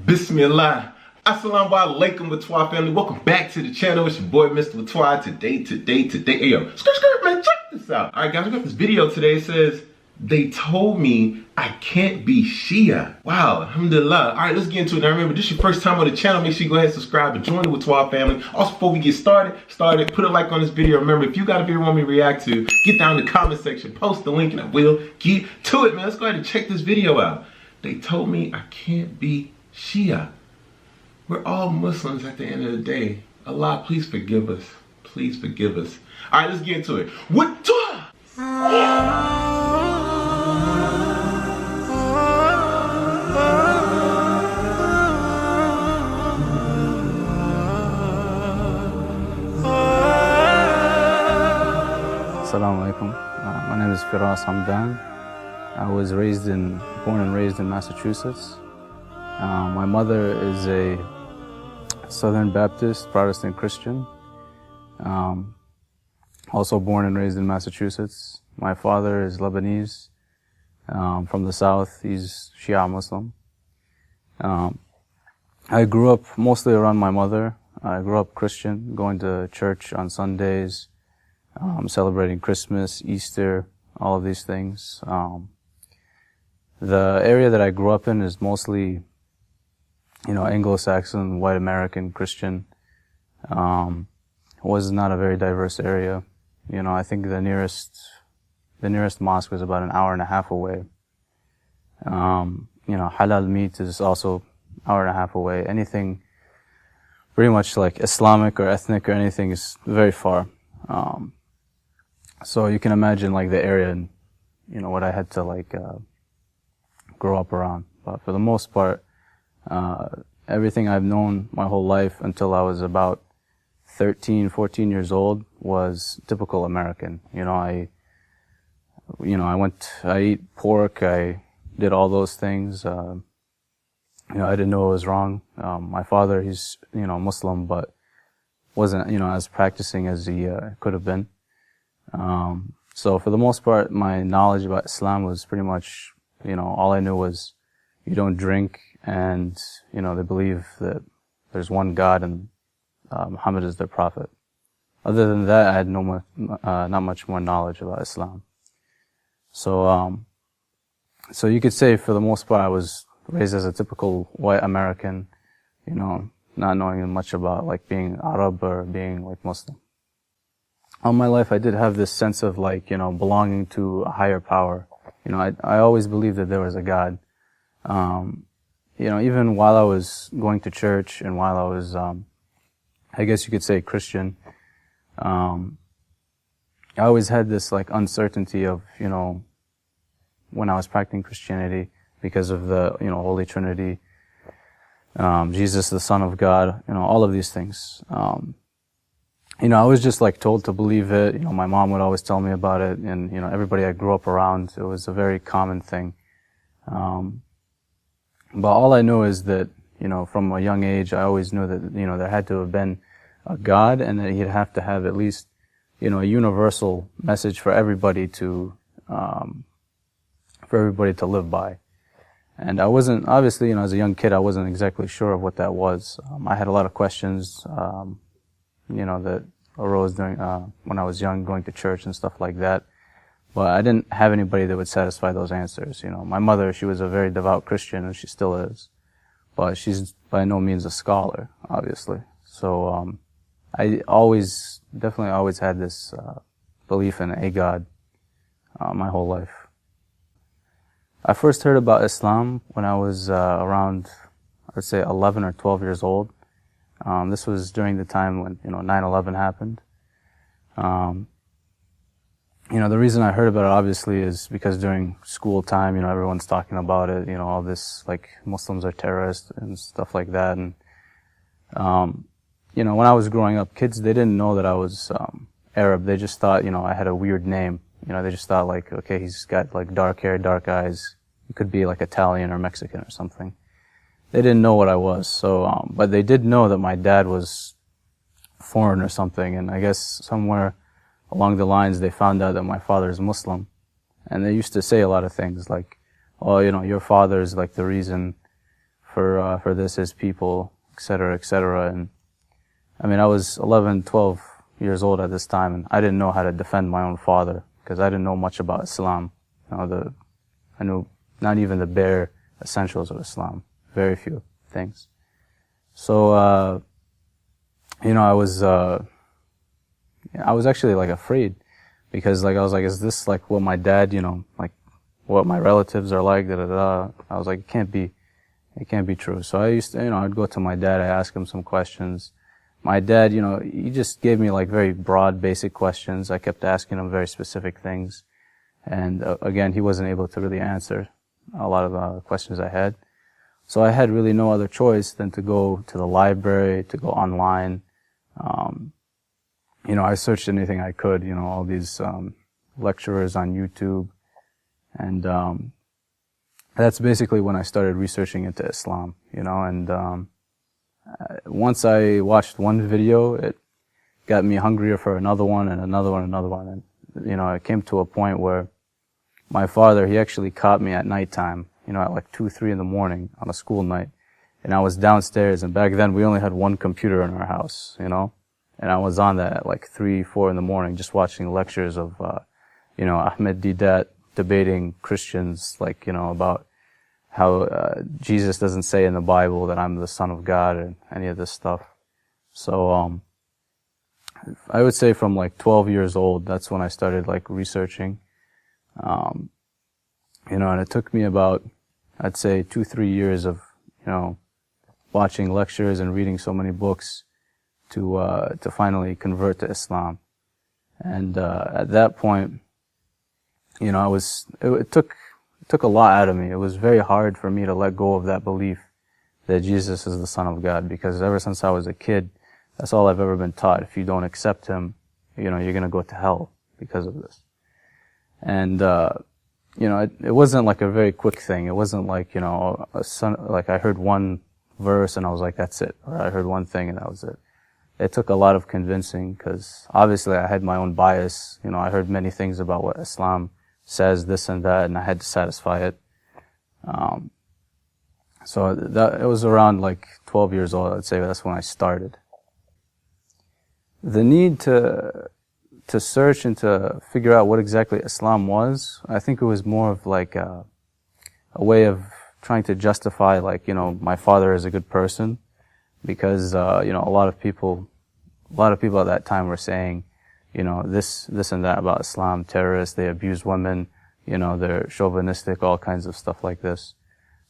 Bismillah. Assalamu alaikum, Whaatwaa family. Welcome back to the channel. It's your boy, Mr. Whaatwaa. Today. Hey, yo, skirt, man, check this out. All right, guys, we got this video today. It says, they told me I can't be Shia. Wow, alhamdulillah. All right, let's get into it. Now, remember, this is your first time on the channel. Make sure you go ahead and subscribe and join the Whaatwaa family. Also, before we get started, put a like on this video. Remember, if you got a video you want me to react to, get down in the comment section, post the link, and I will get to it, man. Let's go ahead and check this video out. They told me I can't be Shia. We're all Muslims at the end of the day. Allah, please forgive us. Please forgive us. All right, let's get into it. Whaatwaa! Assalamu alaikum. My name is Firas Hamdan. I was born and raised in Massachusetts. My mother is a Southern Baptist Protestant Christian, also born and raised in Massachusetts. My father is Lebanese, from the South. He's Shia Muslim. I grew up mostly around my mother. I grew up Christian, going to church on Sundays, celebrating Christmas, Easter, all of these things. The area that I grew up in is mostly, Anglo-Saxon, white American, Christian. Was not a very diverse area. I think the nearest mosque was about an hour and a half away. Halal meat is also an hour and a half away. Anything pretty much like Islamic or ethnic or anything is very far. So you can imagine like the area and, what I had to grow up around. But for the most part, everything I've known my whole life until I was about 13, 14 years old was typical American. I ate pork, I did all those things. I didn't know it was wrong. My father, he's, Muslim, but wasn't, as practicing as he could have been. So for the most part, my knowledge about Islam was pretty much, all I knew was you don't drink, and, they believe that there's one God and Muhammad is their prophet. Other than that, I had not much more knowledge about Islam. So you could say for the most part I was raised as a typical white American, not knowing much about being Arab or being Muslim. All my life I did have this sense of belonging to a higher power. I always believed that there was a God. Even while I was going to church and while I was, I guess you could say Christian, I always had this uncertainty of, when I was practicing Christianity because of the, Holy Trinity, Jesus, the Son of God, all of these things. I was just told to believe it. My mom would always tell me about it, and, everybody I grew up around, it was a very common thing. But all I know is that, from a young age, I always knew that, there had to have been a God, and that he'd have to have at least, a universal message for everybody to live by. And I wasn't, obviously, as a young kid, I wasn't exactly sure of what that was. I had a lot of questions, that arose during, when I was young, going to church and stuff like that. But I didn't have anybody that would satisfy those answers. My mother, she was a very devout Christian, and she still is. But she's by no means a scholar, obviously. So, I definitely always had this, belief in a God, my whole life. I first heard about Islam when I was, around, I'd say 11 or 12 years old. This was during the time when, 9/11 happened. The reason I heard about it obviously is because during school time, everyone's talking about it, all this, Muslims are terrorists and stuff like that. And, when I was growing up, kids, they didn't know that I was, Arab. They just thought, I had a weird name. They just thought okay, he's got dark hair, dark eyes. He could be Italian or Mexican or something. They didn't know what I was. So, but they did know that my dad was foreign or something. And I guess somewhere along the lines, they found out that my father is Muslim. And they used to say a lot of things oh, your father is the reason for this, his people, etc., etc. And I mean, I was 11, 12 years old at this time, and I didn't know how to defend my own father because I didn't know much about Islam. I knew not even the bare essentials of Islam, very few things. So, I was actually like afraid because like I was like, is this like what my dad, like what my relatives are like? Da da da. I was like, it can't be true. So I used to, I'd go to my dad, I ask him some questions. My dad, he just gave me like very broad, basic questions. I kept asking him very specific things. And again, he wasn't able to really answer a lot of the questions I had. So I had really no other choice than to go to the library, to go online. I searched anything I could, all these lecturers on YouTube. And that's basically when I started researching into Islam, and once I watched one video, it got me hungrier for another one and another one and another one. And, it came to a point where my father, he actually caught me at nighttime, at like 2, 3 in the morning on a school night. And I was downstairs, and back then we only had one computer in our house, and I was on that at like 3, 4 in the morning just watching lectures of, Ahmed Didat debating Christians, like, about how Jesus doesn't say in the Bible that I'm the Son of God and any of this stuff. So I would say from like 12 years old, that's when I started like researching. And it took me about, I'd say 2, 3 years of, watching lectures and reading so many books to finally convert to Islam. And at that point, it took a lot out of me. It was very hard for me to let go of that belief that Jesus is the Son of God, because ever since I was a kid, that's all I've ever been taught. If you don't accept him, you're going to go to hell because of this. And, it wasn't like a very quick thing. It wasn't like, like I heard one verse and I was like, that's it. Or I heard one thing and that was it. It took a lot of convincing because obviously I had my own bias. I heard many things about what Islam says, this and that, and I had to satisfy it. So it was around like 12 years old, I'd say. That's when I started. The need to search and to figure out what exactly Islam was, I think it was more of like a way of trying to justify, like, my father is a good person, because a lot of people at that time were saying, this and that about Islam, terrorists, they abuse women, they're chauvinistic, all kinds of stuff like this.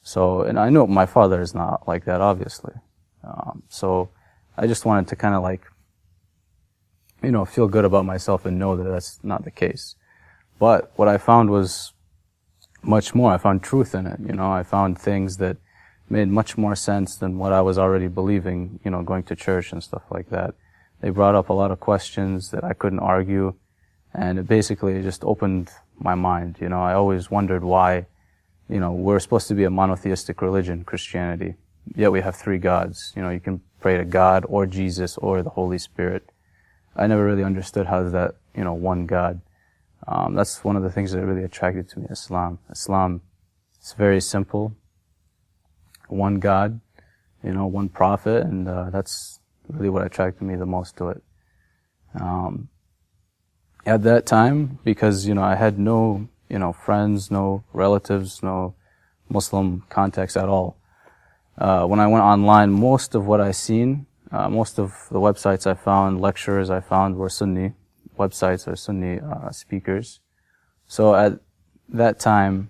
So, and I know my father is not like that, obviously. So I just wanted to kind of like, feel good about myself and know that that's not the case. But what I found was much more. I found truth in it. I found things that made much more sense than what I was already believing, going to church and stuff like that. They brought up a lot of questions that I couldn't argue, and it basically just opened my mind. I always wondered why, we're supposed to be a monotheistic religion, Christianity, yet we have 3 gods. You can pray to God or Jesus or the Holy Spirit. I never really understood how that, one God. That's one of the things that really attracted to me, Islam. Islam, it's very simple. One God, one prophet, and that's really what attracted me the most to it. At that time, because, I had no, friends, no relatives, no Muslim contacts at all. When I went online, most of what I seen, most of the websites I found, lecturers I found were Sunni websites or Sunni speakers. So at that time,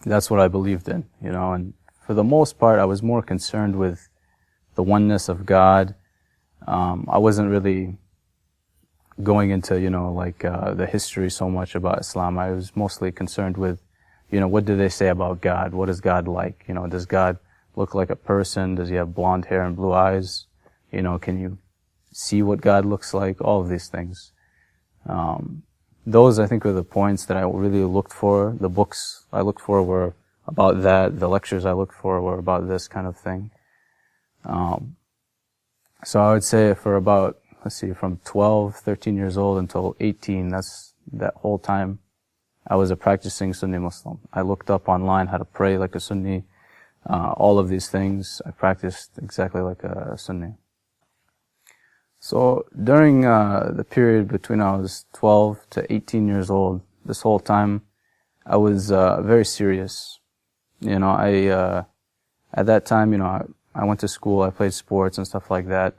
that's what I believed in, and for the most part, I was more concerned with the oneness of God. I wasn't really going into, the history so much about Islam. I was mostly concerned with, what do they say about God? What is God like? Does God look like a person? Does he have blonde hair and blue eyes? Can you see what God looks like? All of these things. Those, I think, were the points that I really looked for. The books I looked for were about that. The lectures I looked for were about this kind of thing. So I would say for about, from 12, 13 years old until 18, that whole time, I was a practicing Sunni Muslim. I looked up online how to pray like a Sunni. all of these things. I practiced exactly like a Sunni. So during the period between I was 12 to 18 years old, this whole time, I was very serious. You know, at that time, you know, I went to school, I played sports and stuff like that.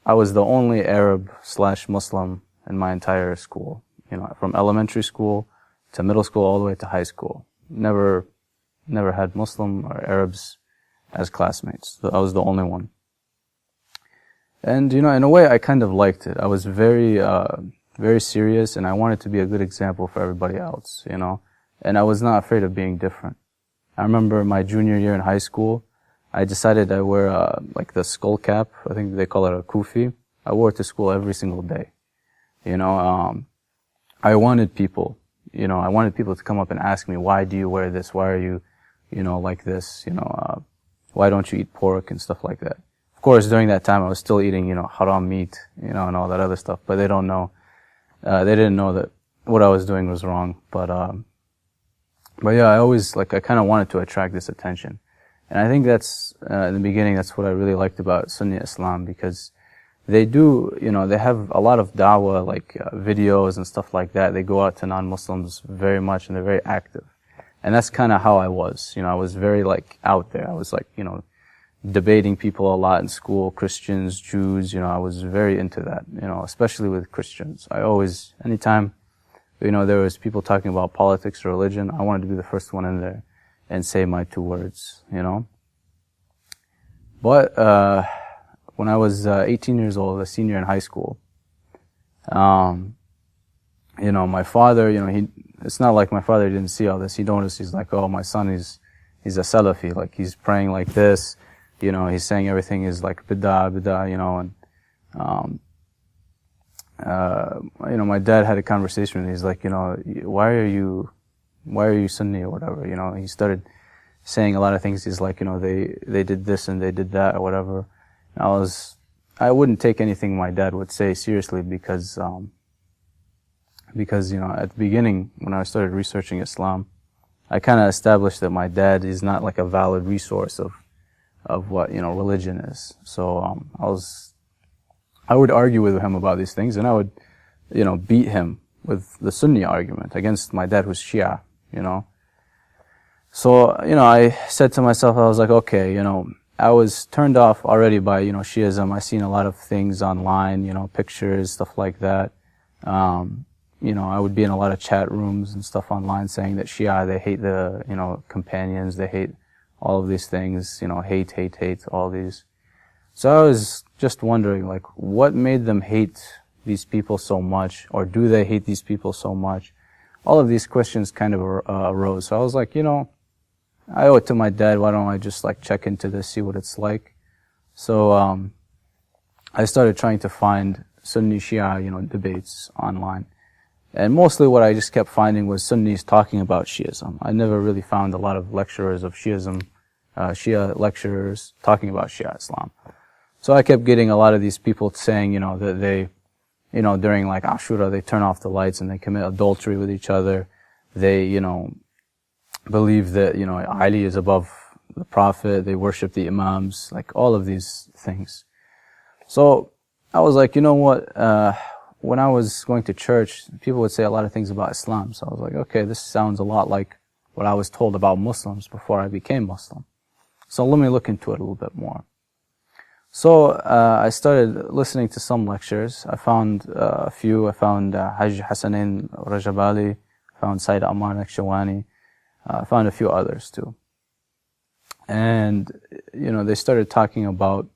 I was the only Arab/Muslim in my entire school. You know, from elementary school to middle school all the way to high school. Never had Muslim or Arabs as classmates. I was the only one. And, you know, in a way, I kind of liked it. I was very serious, and I wanted to be a good example for everybody else, you know. And I was not afraid of being different. I remember my junior year in high school, I decided I wear, like the skull cap. I think they call it a kufi. I wore it to school every single day. You know, I wanted people to come up and ask me, why do you wear this? Why are you, you know, like this? You know, why don't you eat pork and stuff like that? Of course, during that time, I was still eating, you know, haram meat, you know, and all that other stuff, but they don't know, they didn't know that what I was doing was wrong. But yeah, I kind of wanted to attract this attention. And I think that's, in the beginning, that's what I really liked about Sunni Islam, because they do, you know, they have a lot of da'wah, like videos and stuff like that. They go out to non-Muslims very much, and they're very active. And that's kind of how I was. You know, I was very, like, out there. I was, like, you know, debating people a lot in school, Christians, Jews, you know, I was very into that, you know, especially with Christians. I always, anytime, you know, there was people talking about politics or religion, I wanted to be the first one in there and say my 2 words, you know. But, when I was 18 years old, a senior in high school, you know, my father, you know, it's not like my father didn't see all this. He noticed, he's like, oh, my son he's a Salafi, like he's praying like this, you know, he's saying everything is like bid'ah, you know, and, you know, my dad had a conversation with me. He's like, you know, why are you Sunni or whatever, you know. He started saying a lot of things. He's like, you know, they did this and they did that or whatever. And I wouldn't take anything my dad would say seriously because, you know, at the beginning, when I started researching Islam, I kind of established that my dad is not like a valid resource of what, you know, religion is. So, I would argue with him about these things, and I would, you know, beat him with the Sunni argument against my dad who's Shia, you know. So, you know, I said to myself, I was like, okay, you know, I was turned off already by, you know, Shiism. I seen a lot of things online, you know, pictures, stuff like that. You know, I would be in a lot of chat rooms and stuff online saying that Shia, they hate the, you know, companions, they hate all of these things, you know, hate, all these. So I was just wondering, like, what made them hate these people so much, or do they hate these people so much? All of these questions kind of arose. So I was like, you know, I owe it to my dad, why don't I just like check into this, see what it's like. So I started trying to find Sunni Shia, you know, debates online. And mostly what I just kept finding was Sunnis talking about Shiism. I never really found a lot of lecturers of Shiism, Shia lecturers talking about Shia Islam. So I kept getting a lot of these people saying, you know, that they, you know, during like Ashura, they turn off the lights and they commit adultery with each other. They, you know, believe that, you know, Ali is above the Prophet. They worship the Imams, like all of these things. So I was like, you know what, when I was going to church, people would say a lot of things about Islam. So I was like, okay, this sounds a lot like what I was told about Muslims before I became Muslim. So let me look into it a little bit more. So I started listening to some lectures. I found a few. I found Hajj Hassanin Rajabali. I found Sayyid Ammar Nakshawani. I found a few others too. And, you know, they started talking about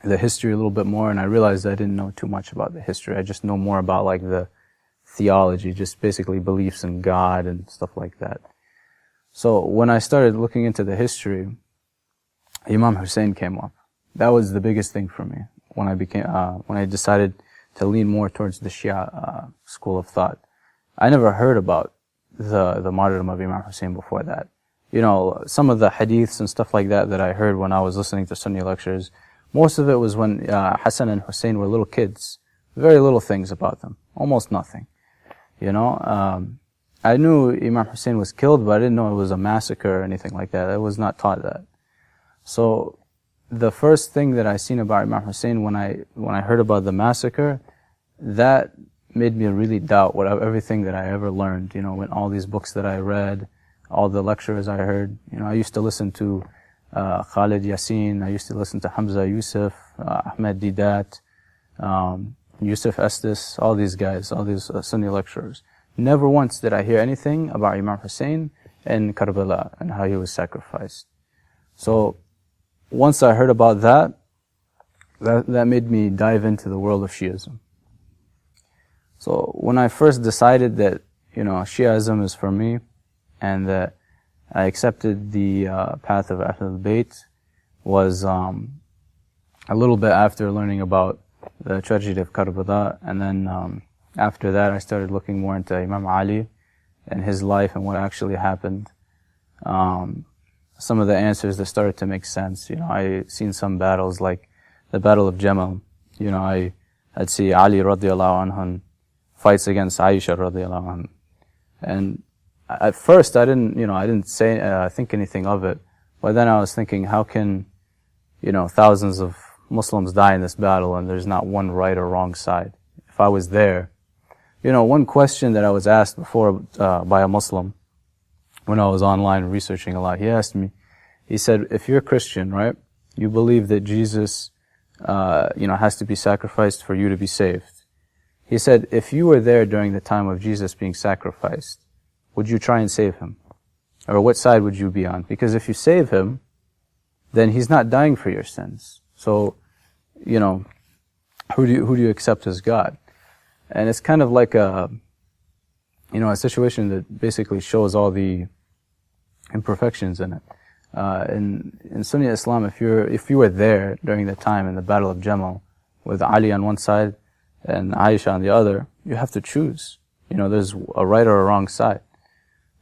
the history a little bit more, and I realized I didn't know too much about the history. I just know more about like the theology, just basically beliefs in God and stuff like that. So when I started looking into the history, Imam Hussein came up. That was the biggest thing for me when I decided to lean more towards the Shia school of thought. I never heard about the martyrdom of Imam Hussein before that. You know, some of the hadiths and stuff like that I heard when I was listening to Sunni lectures, most of it was when Hassan and Hussein were little kids. Very little things about them. Almost nothing. You know, I knew Imam Hussein was killed, but I didn't know it was a massacre or anything like that. I was not taught that. So the first thing that I seen about Imam Hussein when I heard about the massacre, that made me really doubt everything that I ever learned. You know, when all these books that I read, all the lectures I heard. You know, I used to listen to Khalid Yassin. I used to listen to Hamza Yusuf, Ahmed Didat, Yusuf Estes, all these guys, all these Sunni lecturers. Never once did I hear anything about Imam Hussein and Karbala and how he was sacrificed. So once I heard about that made me dive into the world of Shiism. So when I first decided that, you know, Shiism is for me and that I accepted the path of Ahlul Bayt was a little bit after learning about the tragedy of Karbala, and then after that I started looking more into Imam Ali and his life and what actually happened. Some of the answers that started to make sense. You know, I seen some battles like the Battle of Jamal. You know, I'd see Ali radiallahu anhu fights against Aisha radiallahu anha. And at first I didn't say, think anything of it. But then I was thinking, how can, you know, thousands of Muslims die in this battle and there's not one right or wrong side? If I was there, you know, one question that I was asked before by a Muslim when I was online researching a lot, he asked me, he said, if you're a Christian, right, you believe that Jesus, you know, has to be sacrificed for you to be saved. He said, if you were there during the time of Jesus being sacrificed, would you try and save him? Or what side would you be on? Because if you save him, then he's not dying for your sins. So, you know, who do you accept as God? And it's kind of like a situation that basically shows all the imperfections in it. In Sunni Islam, if you were there during the time in the Battle of Jamal with Ali on one side and Aisha on the other, you have to choose. You know, there's a right or a wrong side.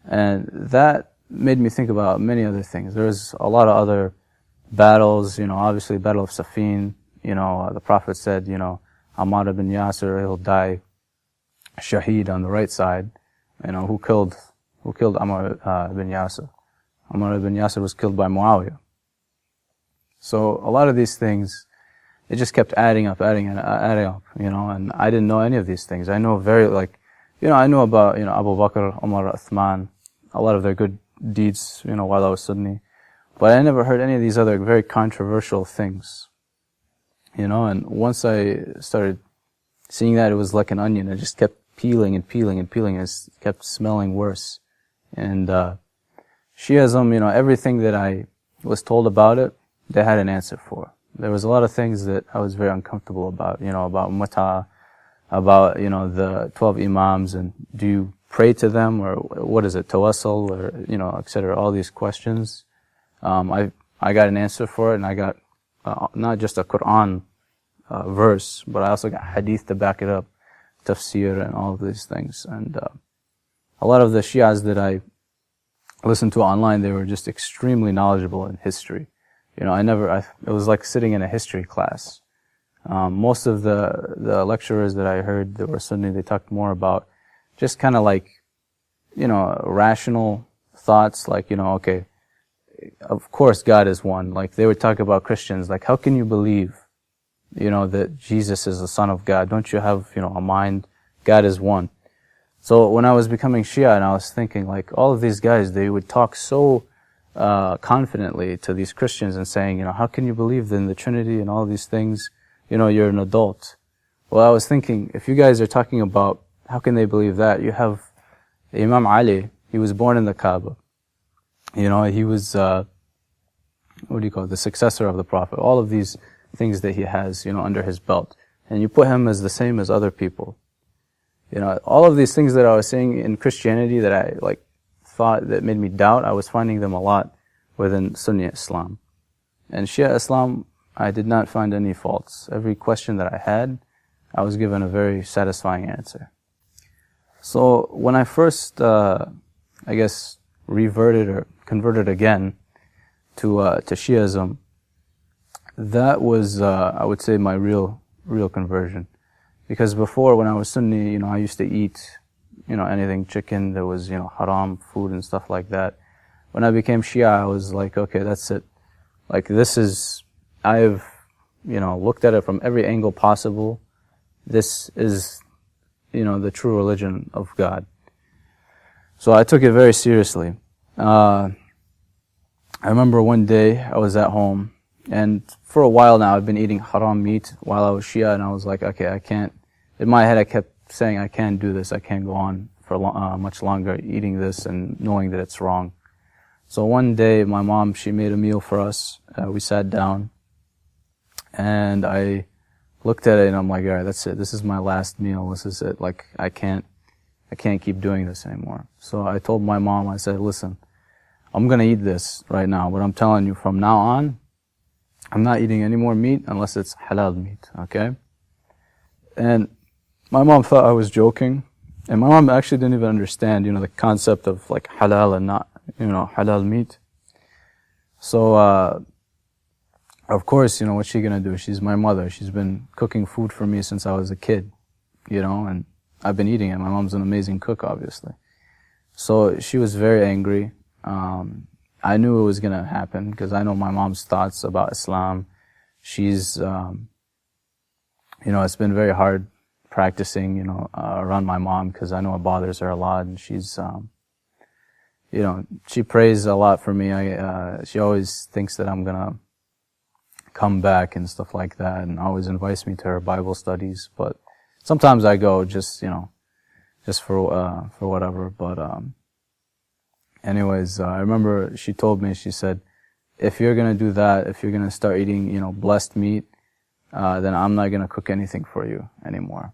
And that made me think about many other things. There's a lot of other battles, you know, obviously Battle of Safin, you know, the Prophet said, you know, Ammar ibn Yasir, he'll die shaheed on the right side. You know, who killed Ammar ibn Yasir? Ammar ibn Yasir was killed by Muawiyah. So a lot of these things, it just kept adding up, you know, and I didn't know any of these things. I know I know about, you know, Abu Bakr, Umar, Uthman, a lot of their good deeds, you know, while I was Sunni. But I never heard any of these other very controversial things. You know, and once I started seeing that, it was like an onion. It just kept peeling and peeling and peeling, and it kept smelling worse. And Shiism, you know, everything that I was told about it, they had an answer for. There was a lot of things that I was very uncomfortable about, you know, about mut'a, about, you know, the 12 imams, and do you pray to them, or what is it, tawassul, or, you know, etc. All these questions. I got an answer for it, and I got not just a Quran verse, but I also got hadith to back it up, tafsir and all of these things. And a lot of the Shias that I listened to online, they were just extremely knowledgeable in history. You know, it was like sitting in a history class. Most of the lecturers that I heard that were Sunni, they talked more about just kind of like, you know, rational thoughts, like, you know, okay, of course God is one. Like, they would talk about Christians, like, how can you believe, you know, that Jesus is the Son of God? Don't you have, you know, a mind? God is one. So when I was becoming Shia, and I was thinking, like, all of these guys, they would talk so confidently to these Christians and saying, you know, how can you believe in the Trinity and all these things? You know, you're an adult. Well, I was thinking, if you guys are talking about how can they believe that, you have Imam Ali. He was born in the Kaaba. You know, he was, the successor of the Prophet. All of these things that he has, you know, under his belt. And you put him as the same as other people. You know, all of these things that I was seeing in Christianity that I, like, thought that made me doubt, I was finding them a lot within Sunni Islam. And Shia Islam, I did not find any faults. Every question that I had, I was given a very satisfying answer. So when I first, reverted or converted again to Shiism, that was, I would say, my real conversion. Because before, when I was Sunni, you know, I used to eat anything chicken. There was, haram food and stuff like that. When I became Shia, I was like, okay, that's it. Like, I've, looked at it from every angle possible. This is, the true religion of God. So I took it very seriously. I remember one day I was at home, and for a while now I've been eating haram meat while I was Shia, and I was like, okay, I can't. In my head I kept saying, I can't do this. I can't go on for much longer eating this and knowing that it's wrong. So one day my mom, she made a meal for us. We sat down, and I looked at it, and I'm like, all right, that's it. This is my last meal. This is it. Like, I can't keep doing this anymore. So I told my mom, I said, listen, I'm going to eat this right now, but I'm telling you, from now on, I'm not eating any more meat unless it's halal meat, okay? And my mom thought I was joking, and my mom actually didn't even understand, the concept of like halal and not, halal meat. So, of course, what's she going to do? She's my mother. She's been cooking food for me since I was a kid, and I've been eating it. My mom's an amazing cook, obviously. So she was very angry. I knew it was going to happen because I know my mom's thoughts about Islam. She's, it's been very hard practicing, around my mom because I know it bothers her a lot, and she's, she prays a lot for me. She always thinks that I'm going to come back and stuff like that, and always invites me to her Bible studies, but sometimes I go just for whatever, but, anyways, I remember she told me, she said, if you're going to do that, if you're going to start eating, blessed meat, then I'm not going to cook anything for you anymore.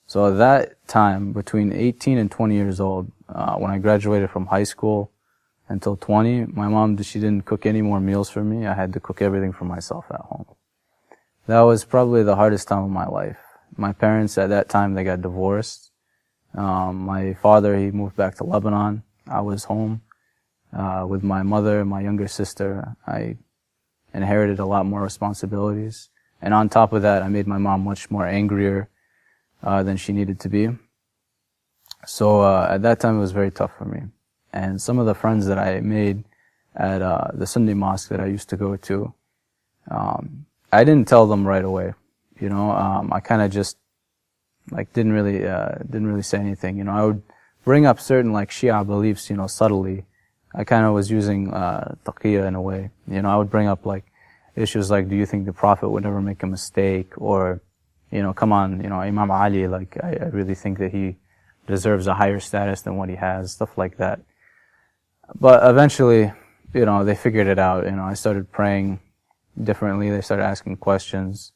So at that time, between 18 and 20 years old, when I graduated from high school until 20, my mom, she didn't cook any more meals for me. I had to cook everything for myself at home. That was probably the hardest time of my life. My parents at that time, they got divorced. My father, he moved back to Lebanon. I was home with my mother and my younger sister. I inherited a lot more responsibilities. And on top of that, I made my mom much more angrier than she needed to be. So at that time, it was very tough for me. And some of the friends that I made at the Sunday mosque that I used to go to, I didn't tell them right away. I kind of just didn't really say anything. I would bring up certain Shia beliefs, subtly. I kind of was using taqiyya in a way. I would bring up issues like, do you think the Prophet would never make a mistake? Or, come on, Imam Ali, I really think that he deserves a higher status than what he has, stuff like that. But eventually, they figured it out. I started praying differently. They started asking questions.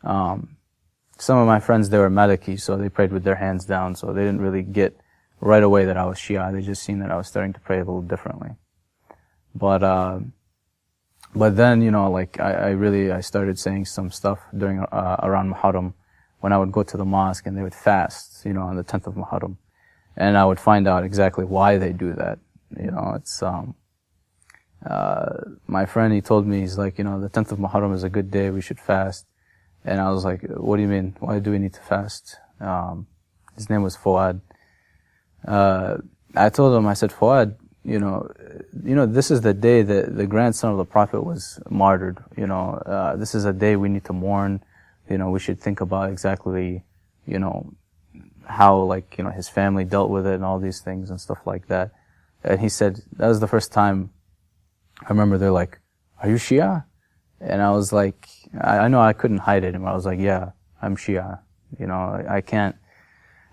Some of my friends, they were Maliki, so they prayed with their hands down, so they didn't really get right away that I was Shia. They just seen that I was starting to pray a little differently. But then, I started saying some stuff during, around Muharram when I would go to the mosque and they would fast, on the 10th of Muharram. And I would find out exactly why they do that. It's, my friend, he told me, he's like, the 10th of Muharram is a good day, we should fast. And I was like, what do you mean? Why do we need to fast? His name was Fuad. I told him, I said, Fuad, this is the day that the grandson of the Prophet was martyred. This is a day we need to mourn. We should think about exactly, how, his family dealt with it and all these things and stuff like that. And he said, that was the first time I remember they're like, are you Shia? And I was like, I know I couldn't hide it. And I was like, yeah, I'm Shia.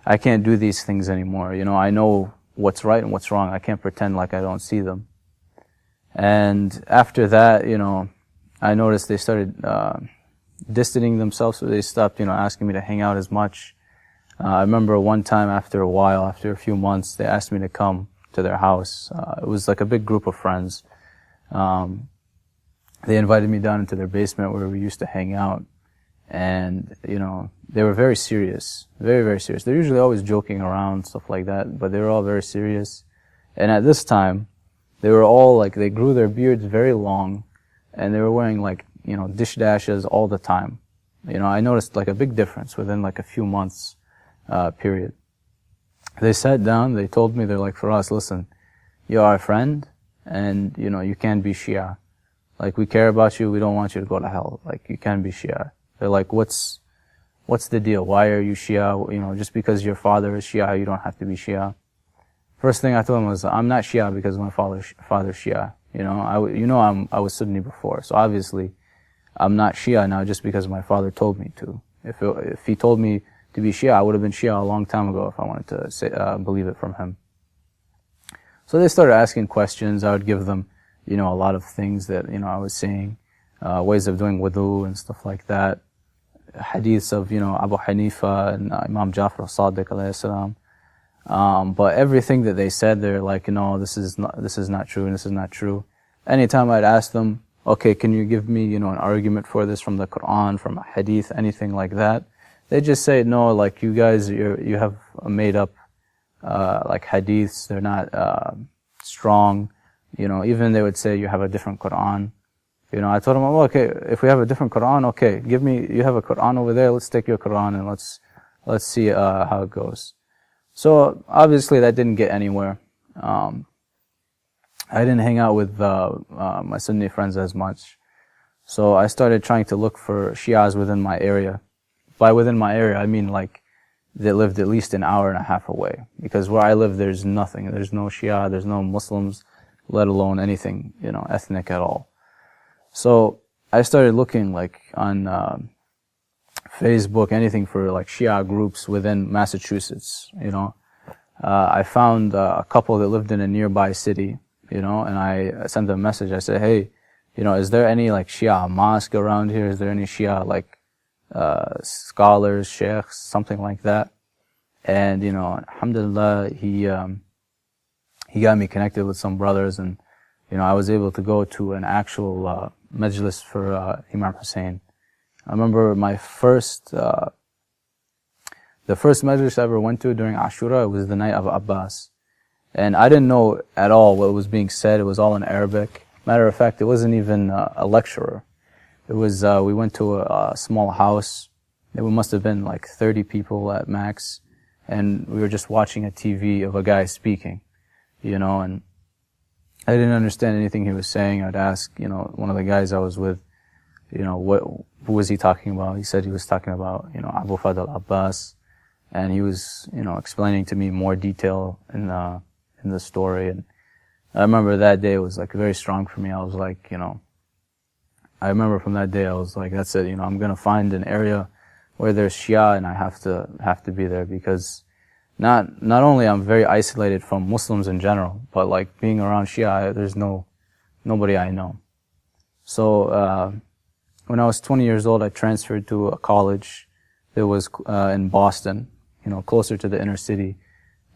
I can't do these things anymore. I know what's right and what's wrong. I can't pretend like I don't see them. And after that, I noticed they started distancing themselves, so they stopped, asking me to hang out as much. I remember one time after a few months, they asked me to come to their house. It was like a big group of friends. They invited me down into their basement where we used to hang out. And, they were very serious, very, very serious. They're usually always joking around, stuff like that, but they were all very serious. And at this time, they were all they grew their beards very long, and they were wearing dish dashes all the time. I noticed a big difference within a few months, period. They sat down, they told me, they're like, Firas, listen, you're our friend, and, you know, you can't be Shia. Like, we care about you, we don't want you to go to hell. Like, you can't be Shia. They're like, what's the deal? Why are you Shia? You know, just because your father is Shia, you don't have to be Shia. First thing I told him was, I'm not Shia because my father's Shia. You know, I was Sunni before, so obviously, I'm not Shia now just because my father told me to. If he told me to be Shia, I would have been Shia a long time ago if I wanted to say, believe it from him. So they started asking questions. I would give them, you know, a lot of things that, you know, I was saying, ways of doing wudu and stuff like that. Hadiths of, you know, Abu Hanifa and Imam Jafar al-Sadiq alayhi salam. But everything that they said, they're like, no, this is not true and this is not true. Anytime I'd ask them, okay, can you give me, you know, an argument for this from the Quran, from a hadith, anything like that? They just say, no, like you guys, you have made up, like hadiths, they're not, strong. You know, even they would say you have a different Quran. You know, I told them, well, okay, if we have a different Quran, okay, you have a Quran over there, let's take your Quran and let's see, how it goes. So, obviously that didn't get anywhere. I didn't hang out with, my Sunni friends as much. So I started trying to look for Shias within my area. By within my area, I mean like, they lived at least an hour and a half away. Because where I live, there's nothing. There's no Shia, there's no Muslims, let alone anything, you know, ethnic at all. So I started looking like on Facebook, anything for like Shia groups within Massachusetts, you know. I found a couple that lived in a nearby city, you know, and I sent them a message. I said, hey, you know, is there any like Shia mosque around here? Is there any Shia like scholars, sheikhs, something like that? And, you know, alhamdulillah, he got me connected with some brothers, and, you know, I was able to go to an actual majlis for Imam Hussein. I remember my the first majlis I ever went to during Ashura, it was the night of Abbas. And I didn't know at all what was being said. It was all in Arabic. Matter of fact, it wasn't even a lecturer. It was, we went to a small house. There must have been like 30 people at max. And we were just watching a TV of a guy speaking, you know, and I didn't understand anything he was saying. I'd ask, you know, one of the guys I was with, you know, who was he talking about? He said he was talking about, you know, Abu Fadl al-Abbas. And he was, you know, explaining to me more detail in the story. And I remember that day was like very strong for me. I was like, you know, I remember from that day I was like, that's it, you know, I'm gonna find an area where there's Shia and I have to be there, because not only I'm very isolated from Muslims in general, but like being around Shia, there's nobody I know. So, when I was 20 years old, I transferred to a college that was, in Boston, you know, closer to the inner city.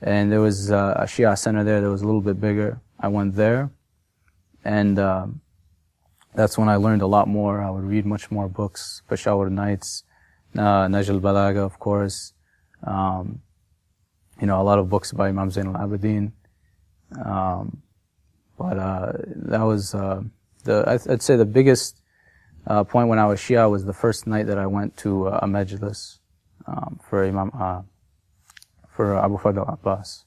And there was, a Shia center there that was a little bit bigger. I went there. And, that's when I learned a lot more. I would read much more books, Peshawar Nights, Najl al-Balagha, of course. You know, a lot of books by Imam Zain al-Abidin. That was, I'd say the biggest, point when I was Shia was the first night that I went to a majlis, for Abu Fadl Abbas.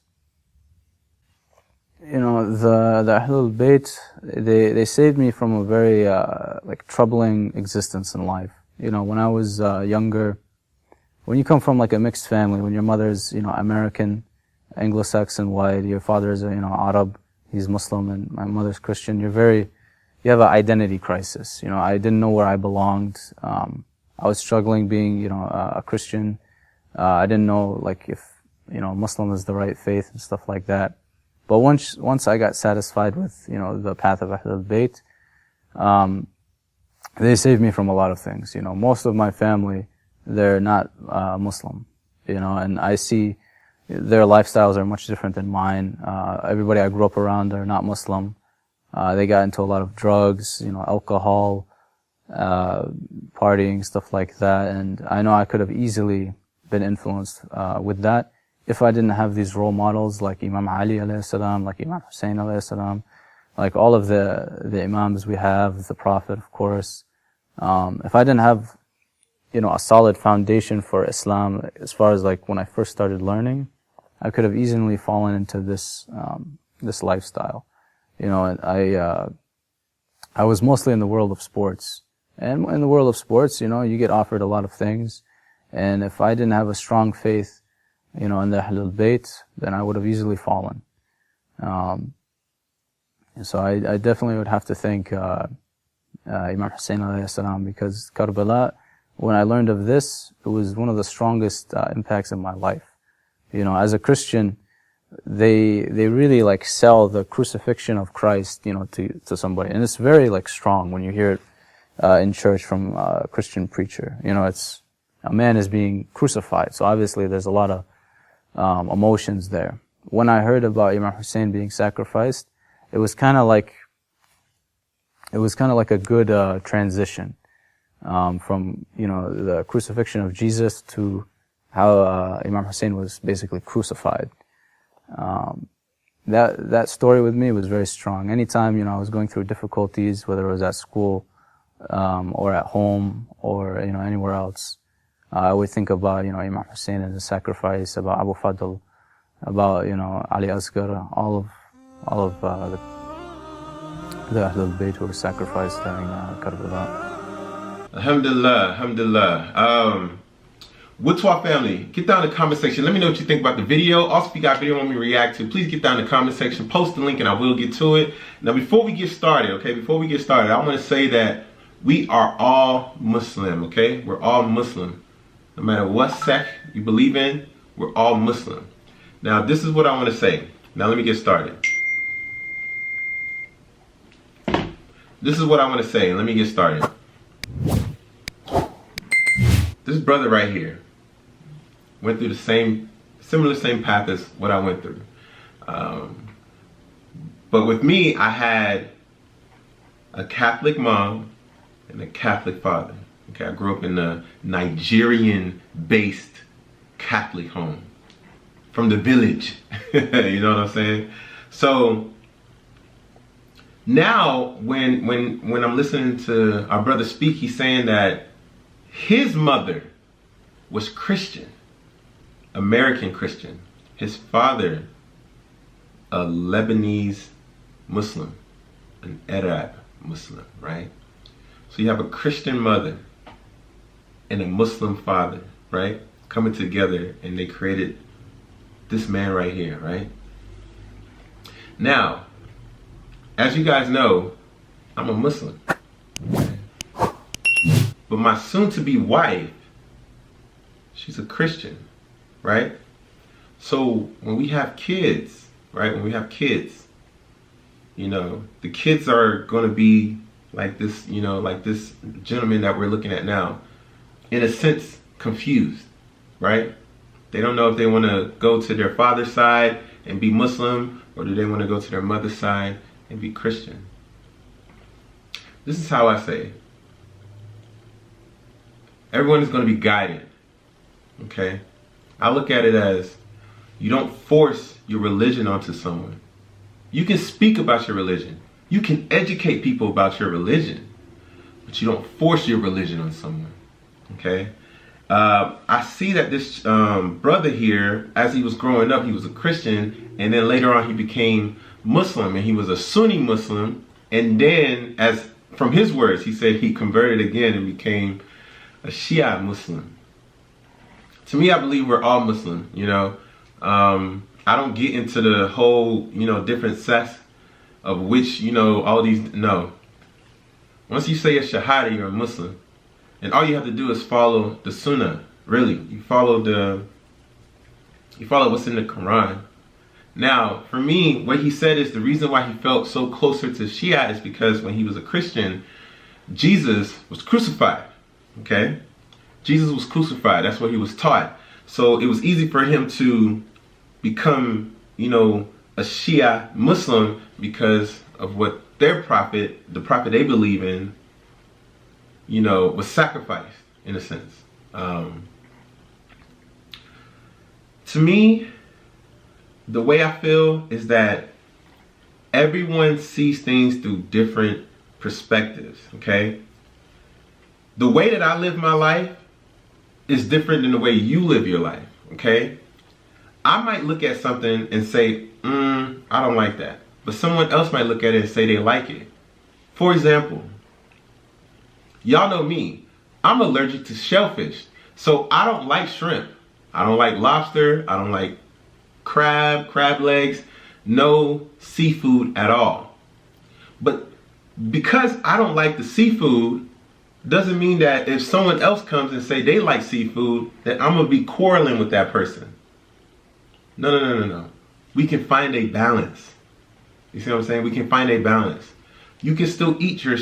You know, the Ahlul Bayt, they saved me from a very, like troubling existence in life. You know, when I was, younger, when you come from like a mixed family, when your mother's, you know, American, Anglo-Saxon white, your father is, you know, Arab, he's Muslim, and my mother's Christian, you have an identity crisis. You know, I didn't know where I belonged. I was struggling being, you know, a Christian. I didn't know, like, if, you know, Muslim is the right faith and stuff like that. But once I got satisfied with, you know, the path of Ahlul Bayt, they saved me from a lot of things. You know, most of my family, they're not, Muslim, you know, and I see their lifestyles are much different than mine. Everybody I grew up around are not Muslim. They got into a lot of drugs, you know, alcohol, partying, stuff like that. And I know I could have easily been influenced, with that if I didn't have these role models like Imam Ali alayhi salam, like Imam Hussein alayhi salam, like all of the Imams we have, the Prophet, of course. If I didn't have, you know, a solid foundation for Islam, as far as like when I first started learning, I could have easily fallen into this this lifestyle. You know, I was mostly in the world of sports, and in the world of sports, you know, you get offered a lot of things, and if I didn't have a strong faith, you know, in the Ahlul Bayt, then I would have easily fallen. And so I definitely would have to thank Imam Hussein alayhi salam, because Karbala, when I learned of this, it was one of the strongest impacts in my life. You know, as a Christian, they really like sell the crucifixion of Christ, you know, to somebody, and it's very like strong when you hear it in church from a Christian preacher. You know, it's a man is being crucified, so obviously there's a lot of emotions there. When I heard about Imam Hussein being sacrificed, it was kind of like a good transition from, you know, the crucifixion of Jesus to how Imam Hussein was basically crucified. That story with me was very strong. Anytime, you know, I was going through difficulties, whether it was at school or at home or, you know, anywhere else, I would think about, you know, Imam Hussein and the sacrifice, about Abu Fadl, about, you know, Ali Asghar, all of the Ahlul Bayt who were sacrificed during Karbala. Alhamdulillah, alhamdulillah. Whaatwaa family, get down in the comment section. Let me know what you think about the video. Also, if you got a video you want me to react to, please get down in the comment section. Post the link and I will get to it. Now, before we get started, okay, I want to say that we are all Muslim, okay? We're all Muslim. No matter what sect you believe in, we're all Muslim. Now, this is what I want to say. Now, let me get started. This is what I want to say. Let me get started. This brother right here went through the same path as what I went through. But with me, I had a Catholic mom and a Catholic father. Okay, I grew up in a Nigerian-based Catholic home from the village. You know what I'm saying? So now, when I'm listening to our brother speak, he's saying that his mother was Christian, American Christian. His father, a Lebanese Muslim, an Arab Muslim, right? So you have a Christian mother and a Muslim father, right? Coming together, and they created this man right here, right? Now, as you guys know, I'm a Muslim. But my soon-to-be wife, she's a Christian, right? So when we have kids, right? You know, the kids are going to be like this, you know, like this gentleman that we're looking at now, in a sense, confused, right? They don't know if they want to go to their father's side and be Muslim, or do they want to go to their mother's side and be Christian. This is how I say it. Everyone is going to be guided, okay? I look at it as you don't force your religion onto someone. You can speak about your religion. You can educate people about your religion, but you don't force your religion on someone, okay? I see that this brother here, as he was growing up, he was a Christian, and then later on he became Muslim, and he was a Sunni Muslim, and then, as from his words, he said he converted again and became a Shia Muslim. To me, I believe we're all Muslim, you know. I don't get into the whole, you know, different sects of which, you know, all these, no. Once you say a Shahada, you're a Muslim. And all you have to do is follow the Sunnah, really. You follow what's in the Quran. Now, for me, what he said is the reason why he felt so closer to Shia is because when he was a Christian, Jesus was crucified, okay? Jesus was crucified. That's what he was taught. So it was easy for him to become, you know, a Shia Muslim because of what their prophet, the prophet they believe in, you know, was sacrificed in a sense. To me, the way I feel is that everyone sees things through different perspectives, okay? The way that I live my life is different than the way you live your life, okay? I might look at something and say, I don't like that. But someone else might look at it and say they like it. For example, y'all know me. I'm allergic to shellfish. So I don't like shrimp. I don't like lobster. I don't like crab legs. No seafood at all. But because I don't like the seafood, doesn't mean that if someone else comes and say they like seafood, that I'm going to be quarreling with that person. No. We can find a balance. You see what I'm saying? We can find a balance. You can still eat your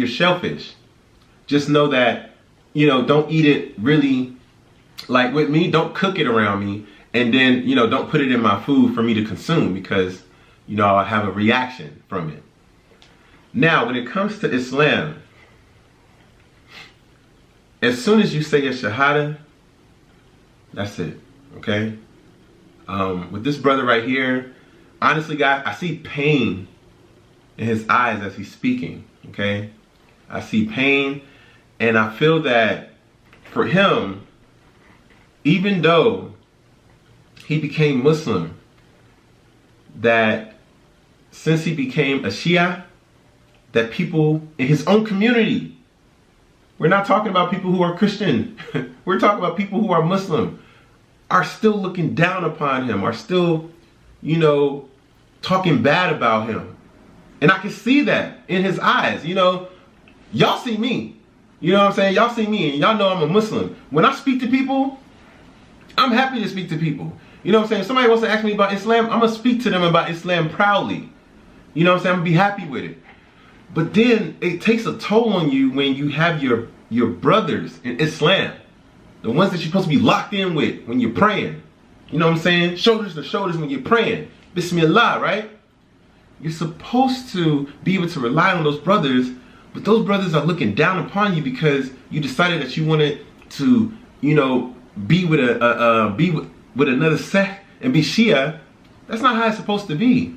shellfish. Just know that, don't eat it really, like with me, don't cook it around me, and then, don't put it in my food for me to consume, because, I'll have a reaction from it. Now, when it comes to Islam, as soon as you say your Shahada, that's it, okay? With this brother right here, honestly, guys, I see pain in his eyes as he's speaking, okay? I see pain, and I feel that for him, even though he became Muslim, that since he became a Shia, that people in his own community, we're not talking about people who are Christian, we're talking about people who are Muslim, are still looking down upon him, are still, talking bad about him. And I can see that in his eyes. Y'all see me. You know what I'm saying? Y'all see me and y'all know I'm a Muslim. When I speak to people, I'm happy to speak to people. You know what I'm saying? If somebody wants to ask me about Islam, I'm going to speak to them about Islam proudly. You know what I'm saying? I'm going to be happy with it. But then it takes a toll on you when you have your brothers in Islam. The ones that you're supposed to be locked in with when you're praying. You know what I'm saying? Shoulders to shoulders when you're praying. Bismillah, right? You're supposed to be able to rely on those brothers, but those brothers are looking down upon you because you decided that you wanted to, be with with another sect and be Shia. That's not how it's supposed to be.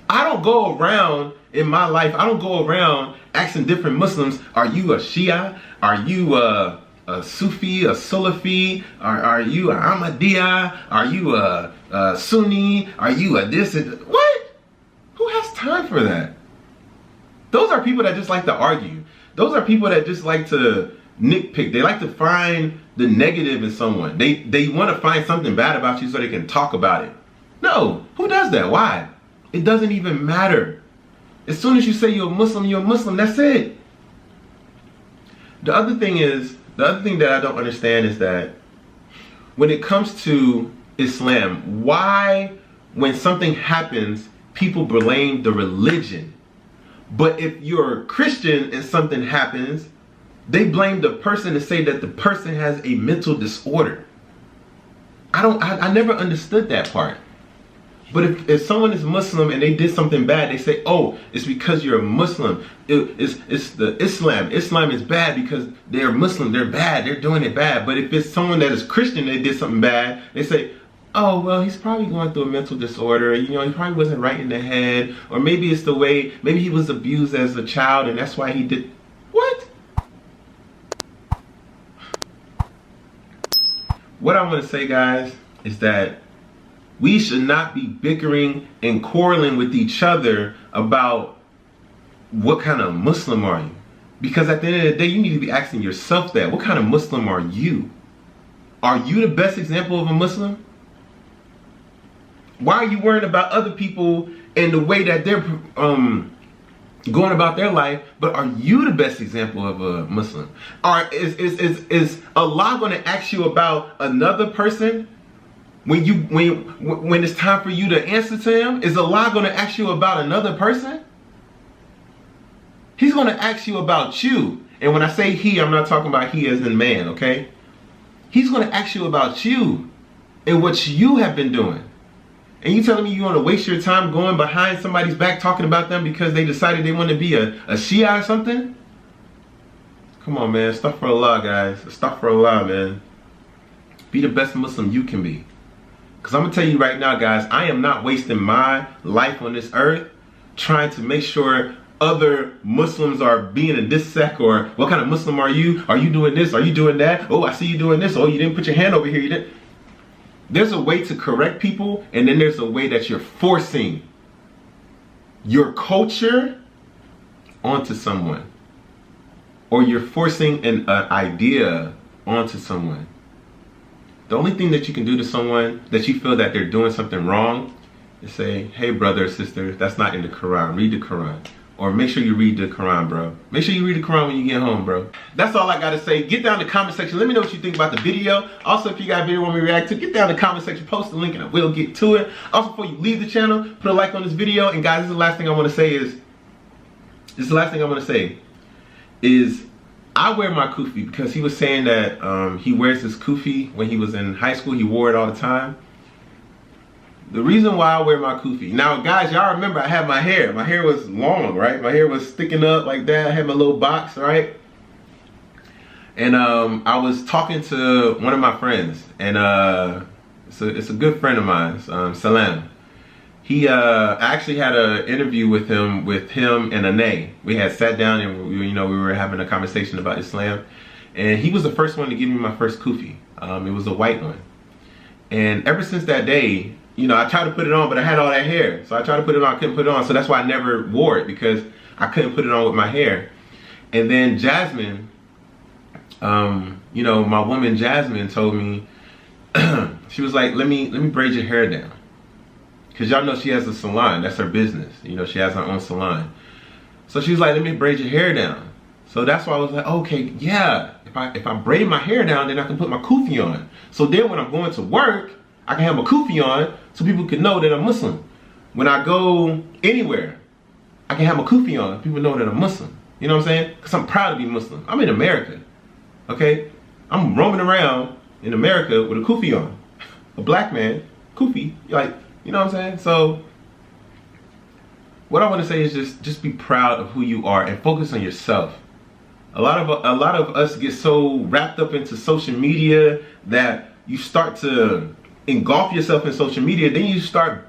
I don't go around in my life, I don't go around asking different Muslims, are you a Shia? Are you a Sufi, a Salafi? Are you a Ahmadiyya? Are you a Sunni? Are you a this and what? Who has time for that? Those are people that just like to argue. Those are people that just like to nitpick. They like to find the negative in someone. They want to find something bad about you so they can talk about it. No, who does that? Why? It doesn't even matter. As soon as you say you're a Muslim, that's it. The other thing that I don't understand is that when it comes to Islam, why, when something happens, people blame the religion? But if you're a Christian and something happens, they blame the person and say that the person has a mental disorder. I never understood that part. But if someone is Muslim and they did something bad, they say, oh, it's because you're a Muslim. It's the Islam. Islam is bad because they're Muslim. They're bad. They're doing it bad. But if it's someone that is Christian and they did something bad, they say, oh, well, he's probably going through a mental disorder. He probably wasn't right in the head. Or maybe it's the way, maybe he was abused as a child and that's why he did. What? What I want to say, guys, is that we should not be bickering and quarreling with each other about what kind of Muslim are you. Because at the end of the day, you need to be asking yourself that. What kind of Muslim are you? Are you the best example of a Muslim? Why are you worrying about other people and the way that they're going about their life, but are you the best example of a Muslim? Is Allah going to ask you about another person? When it's time for you to answer to him, is Allah going to ask you about another person? He's going to ask you about you. And when I say he, I'm not talking about he as in man, okay? He's going to ask you about you and what you have been doing. And you telling me you want to waste your time going behind somebody's back talking about them because they decided they want to be a Shia or something? Come on, man. Astaghfirullah, guys. Astaghfirullah, man. Be the best Muslim you can be. Because I'm going to tell you right now, guys, I am not wasting my life on this earth trying to make sure other Muslims are being in this sect, or what kind of Muslim are you? Are you doing this? Are you doing that? Oh, I see you doing this. Oh, you didn't put your hand over here. You didn't. There's a way to correct people, and then there's a way that you're forcing your culture onto someone, or you're forcing an idea onto someone. The only thing that you can do to someone that you feel that they're doing something wrong is say, hey brother or sister, that's not in the Quran, read the Quran. Or make sure you read the Quran, bro. Make sure you read the Quran when you get home, bro. That's all I gotta say. Get down in the comment section. Let me know what you think about the video. Also, if you got a video you want me to react to, get down in the comment section, post the link, and I will get to it. Also, before you leave the channel, put a like on this video. And guys, this is the last thing I want to say is I wear my kufi because he was saying that he wears this kufi when he was in high school. He wore it all the time. The reason why I wear my kufi. Now, guys, y'all remember I had my hair. My hair was long, right? My hair was sticking up like that. I had my little box, right? And I was talking to one of my friends, and it's a good friend of mine, Salam. He actually had an interview with him and Ane. We had sat down and we were having a conversation about Islam, and he was the first one to give me my first kufi. It was a white one, and ever since that day, I tried to put it on, but I had all that hair. So I tried to put it on, I couldn't put it on. So that's why I never wore it, because I couldn't put it on with my hair. And then Jasmine, my woman Jasmine told me, she was like, let me braid your hair down. Because y'all know she has a salon, that's her business. She has her own salon. So she was like, let me braid your hair down. So that's why I was like, okay, yeah, if I braid my hair down, then I can put my kufi on. So then when I'm going to work, I can have my kufi on so people can know that I'm Muslim. When I go anywhere, I can have my kufi on. People know that I'm Muslim. You know what I'm saying? Because I'm proud to be Muslim. I'm in America. Okay? I'm roaming around in America with a kufi on. A black man, kufi, like, you know what I'm saying? So, what I want to say is just be proud of who you are and focus on yourself. A lot of us get so wrapped up into social media that you start to engulf yourself in social media, then you start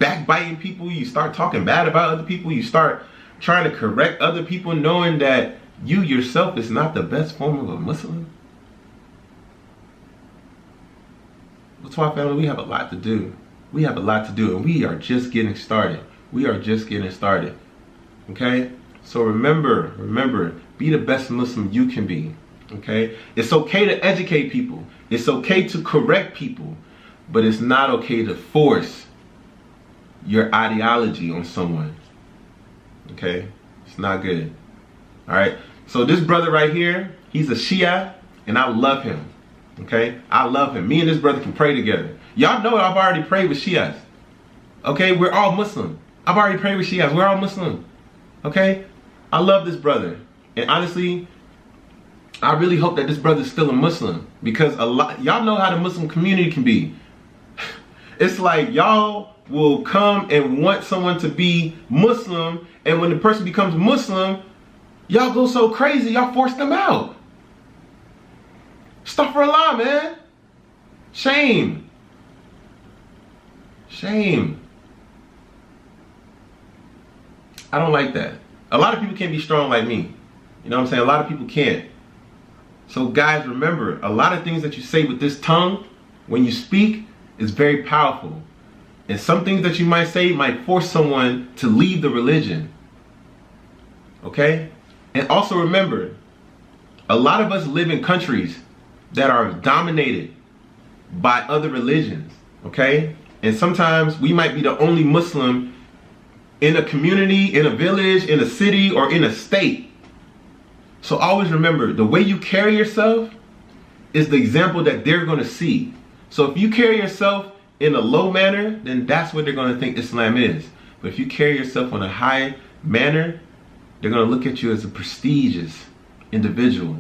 backbiting people, you start talking bad about other people, you start trying to correct other people, knowing that you yourself is not the best form of a Muslim. Whaatwaa family, we have a lot to do. We have a lot to do, and we are just getting started. We are just getting started. Okay? So remember, be the best Muslim you can be. Okay? It's okay to educate people. It's okay to correct people. But it's not okay to force your ideology on someone. Okay? It's not good. Alright? So this brother right here, he's a Shia, and I love him. Okay? I love him. Me and this brother can pray together. Y'all know I've already prayed with Shias. Okay? We're all Muslim. I've already prayed with Shias. We're all Muslim. Okay? I love this brother. And honestly, I really hope that this brother's still a Muslim. Because y'all know how the Muslim community can be. It's like y'all will come and want someone to be Muslim, and when the person becomes Muslim, y'all go so crazy, y'all force them out. Astaghfirullah, man. Shame. Shame. I don't like that. A lot of people can't be strong like me. You know what I'm saying? A lot of people can't. So guys, remember, a lot of things that you say with this tongue, when you speak, is very powerful. And some things that you might say might force someone to leave the religion. Okay? And also remember, a lot of us live in countries that are dominated by other religions. Okay? And sometimes we might be the only Muslim in a community, in a village, in a city, or in a state. So always remember, the way you carry yourself is the example that they're going to see. So if you carry yourself in a low manner, then that's what they're going to think Islam is. But if you carry yourself in a high manner, they're going to look at you as a prestigious individual,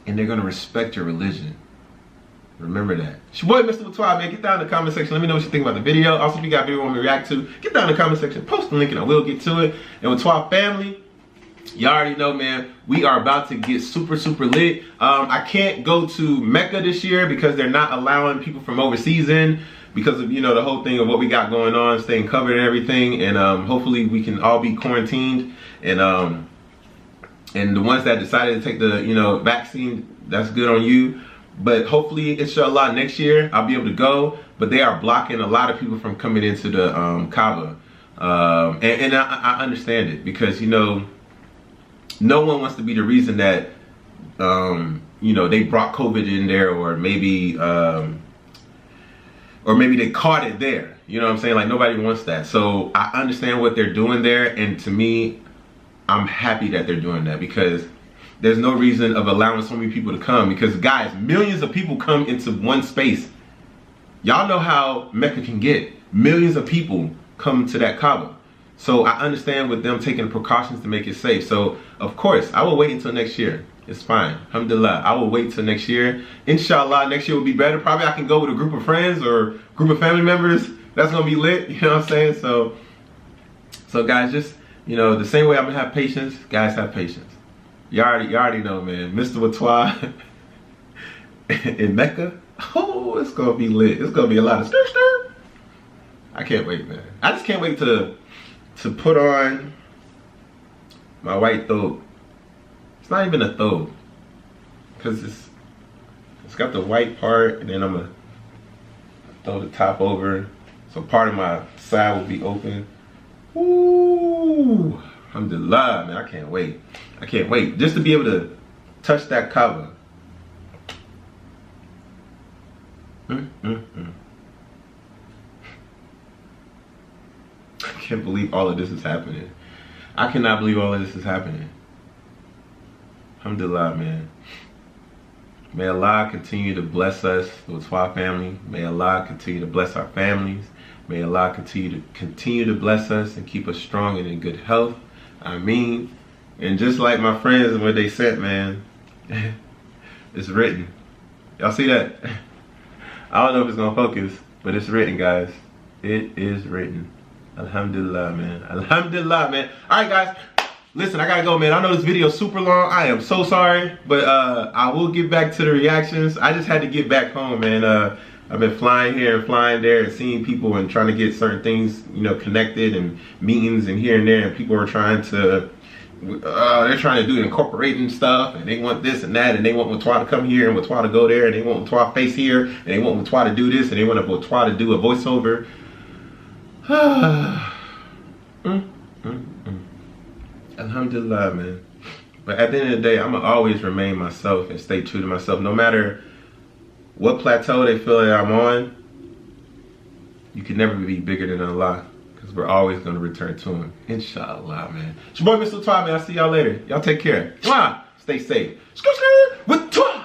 and they're going to respect your religion. Remember that. It's your boy, Mr. Whaatwaa, man. Get down in the comment section. Let me know what you think about the video. Also, if you got a video you want me to react to, get down in the comment section. Post the link and I will get to it. And Whaatwaa family, y'all already know, man, we are about to get super, super lit. I can't go to Mecca this year because they're not allowing people from overseas in because of, the whole thing of what we got going on, staying covered and everything. And hopefully we can all be quarantined. And the ones that decided to take the, vaccine, that's good on you. But hopefully, inshallah, next year I'll be able to go. But they are blocking a lot of people from coming into the Kaaba. And I understand it, because, you know, no one wants to be the reason that, you know, they brought COVID in there, or maybe they caught it there. You know what I'm saying? Like, nobody wants that. So I understand what they're doing there. And to me, I'm happy that they're doing that, because there's no reason of allowing so many people to come. Because, guys, millions of people come into one space. Y'all know how Mecca can get. Millions of people come to that Kaaba. So I understand with them taking precautions to make it safe. So, of course, I will wait until next year. It's fine. Alhamdulillah. I will wait till next year. Inshallah, next year will be better. Probably I can go with a group of friends or group of family members. That's going to be lit. You know what I'm saying? So guys, just, you know, the same way I'm going to have patience, guys, have patience. You already know, man. Mr. Whaatwaa in Mecca. Oh, it's going to be lit. It's going to be a lot of stir. I can't wait, man. I just can't wait to put on my white thobe. It's not even a thobe, because it's got the white part, and then I'm gonna throw the top over, so part of my side will be open. Ooh, alhamdulillah, man. I can't wait. I can't wait just to be able to touch that Kaaba. I can't believe all of this is happening. I cannot believe all of this is happening. Alhamdulillah, man. May Allah continue to bless us, the Whaatwaa family. May Allah continue to bless our families. May Allah continue to bless us and keep us strong and in good health. I mean, and just like my friends and what they said, man, it's written. Y'all see that? I don't know if it's gonna focus, but it's written, guys. It is written. Alhamdulillah, man. Alhamdulillah, man. All right, guys. Listen, I gotta go, man. I know this video is super long. I am so sorry, but I will get back to the reactions. I just had to get back home, man. I've been flying here and flying there and seeing people and trying to get certain things, you know, connected, and meetings and here and there. And people are trying to, they're trying to do incorporating stuff, and they want this and that, and they want Whaatwaa to come here and Whaatwaa to go there, and they want Whaatwaa face here, and they want Whaatwaa to do this, and they want Whaatwaa to do a voiceover. Alhamdulillah, man. But at the end of the day, I'm gonna always remain myself and stay true to myself. No matter what plateau they feel that I'm on, you can never be bigger than Allah, because we're always gonna return to Him. Inshallah, man. It's your boy, Mr. Whaatwaa, man. I'll see y'all later. Y'all take care. Mwah! Stay safe. Whaatwaa!